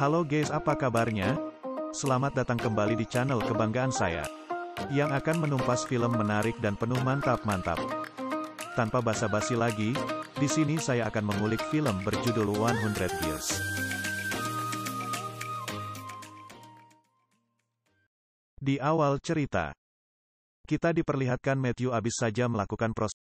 Halo guys, apa kabarnya? Selamat datang kembali di channel kebanggaan saya, yang akan menumpas film menarik dan penuh mantap-mantap. Tanpa basa-basi lagi, di sini saya akan mengulik film berjudul 100 Years. Di awal cerita, kita diperlihatkan Matthew habis saja melakukan proses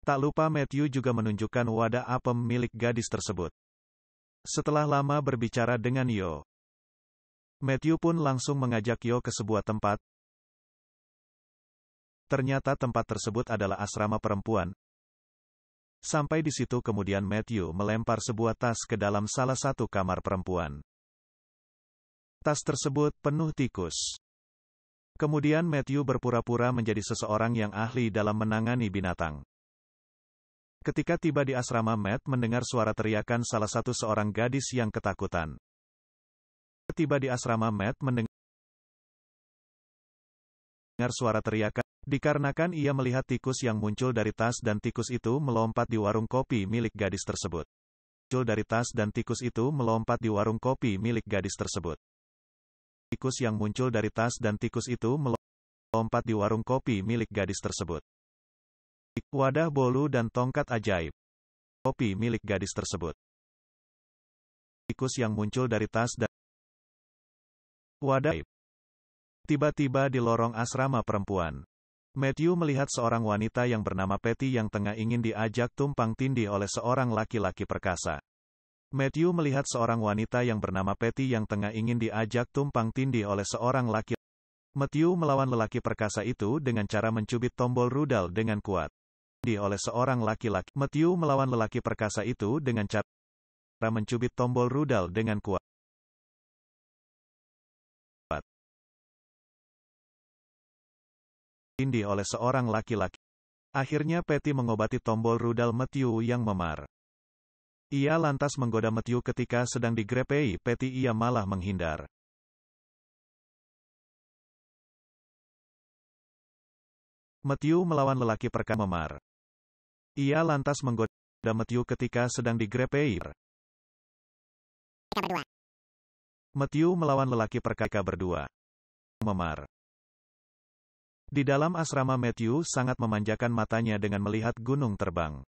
Tak lupa Matthew juga menunjukkan wadah apem milik gadis tersebut. Setelah lama berbicara dengan Yo, Matthew pun langsung mengajak Yo ke sebuah tempat. Ternyata tempat tersebut adalah asrama perempuan. Sampai di situ kemudian Matthew melempar sebuah tas ke dalam salah satu kamar perempuan. Tas tersebut penuh tikus. Kemudian Matthew berpura-pura menjadi seseorang yang ahli dalam menangani binatang. Ketika tiba di asrama, Matt mendengar suara teriakan salah satu seorang gadis yang ketakutan. Tiba di asrama, Matt mendengar suara teriakan, dikarenakan ia melihat tikus yang muncul dari tas dan tikus itu melompat di warung kopi milik gadis tersebut. Muncul dari tas dan tikus itu melompat di warung kopi milik gadis tersebut. Tikus yang muncul dari tas dan tikus itu melompat di warung kopi milik gadis tersebut. Wadah bolu dan tongkat ajaib. Kopi milik gadis tersebut. Tikus yang muncul dari tas dan wadah. Tiba-tiba di lorong asrama perempuan, Matthew melihat seorang wanita yang bernama Patty yang tengah ingin diajak tumpang tindih oleh seorang laki-laki perkasa. Matthew melihat seorang wanita yang bernama Patty yang tengah ingin diajak tumpang tindih oleh seorang laki-laki. Matthew melawan lelaki perkasa itu dengan cara mencubit tombol rudal dengan kuat. Oleh seorang laki-laki. Matthew melawan lelaki perkasa itu dengan cara mencubit tombol rudal dengan kuat. Tindih oleh seorang laki-laki. Akhirnya Patty mengobati tombol rudal Matthew yang memar. Ia lantas menggoda Matthew ketika sedang digrepehi Patty, ia malah menghindar. Matthew melawan lelaki perkasa memar. Ia lantas menggoda Matthew ketika sedang digrepehi. Matthew melawan lelaki perkasa berdua. Memar. Di dalam asrama, Matthew sangat memanjakan matanya dengan melihat gunung terbang.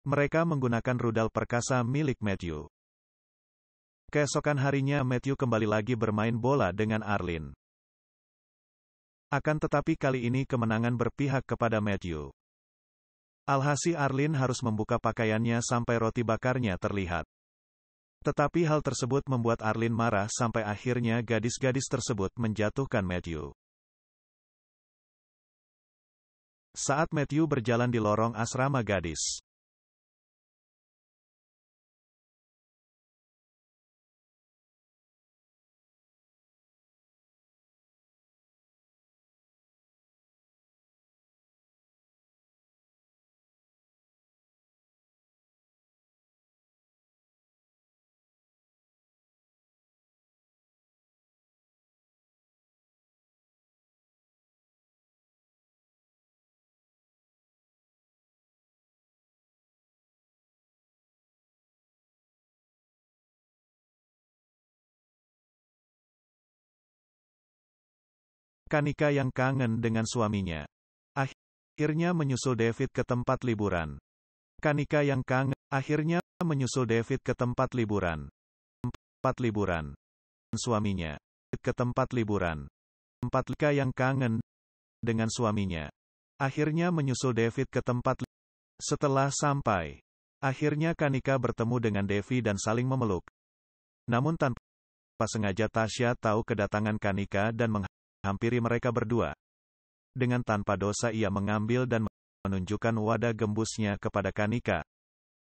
Mereka menggunakan rudal perkasa milik Matthew. Keesokan harinya Matthew kembali lagi bermain bola dengan Arlene. Akan tetapi kali ini kemenangan berpihak kepada Matthew. Alhasil Arlene harus membuka pakaiannya sampai roti bakarnya terlihat. Tetapi hal tersebut membuat Arlene marah sampai akhirnya gadis-gadis tersebut menjatuhkan Matthew. Saat Matthew berjalan di lorong asrama gadis, Kanika yang kangen dengan suaminya akhirnya menyusul David ke tempat liburan. Kanika yang kangen akhirnya menyusul David ke tempat liburan. Suaminya ke tempat liburan. Kanika yang kangen dengan suaminya akhirnya menyusul David ke tempat. Setelah sampai, Akhirnya Kanika bertemu dengan Devi dan saling memeluk. Namun tanpa sengaja Tasya tahu kedatangan Kanika dan menghampiri mereka berdua. Dengan tanpa dosa ia mengambil dan menunjukkan wadah gembusnya kepada Kanika.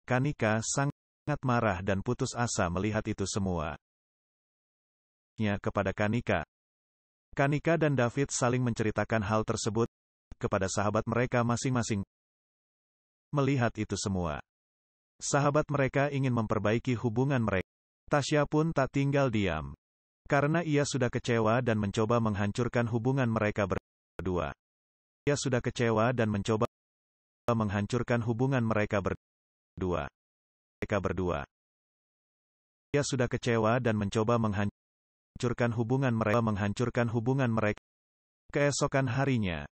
Kanika sangat marah dan putus asa melihat itu semua. Kepada Kanika. Kanika dan David saling menceritakan hal tersebut kepada sahabat mereka masing-masing. Melihat itu semua, sahabat mereka ingin memperbaiki hubungan mereka. Tasya pun tak tinggal diam. Karena ia sudah kecewa dan mencoba menghancurkan hubungan mereka berdua. Ia sudah kecewa dan mencoba menghancurkan hubungan mereka berdua. Ia sudah kecewa dan mencoba menghancurkan hubungan mereka. Keesokan harinya,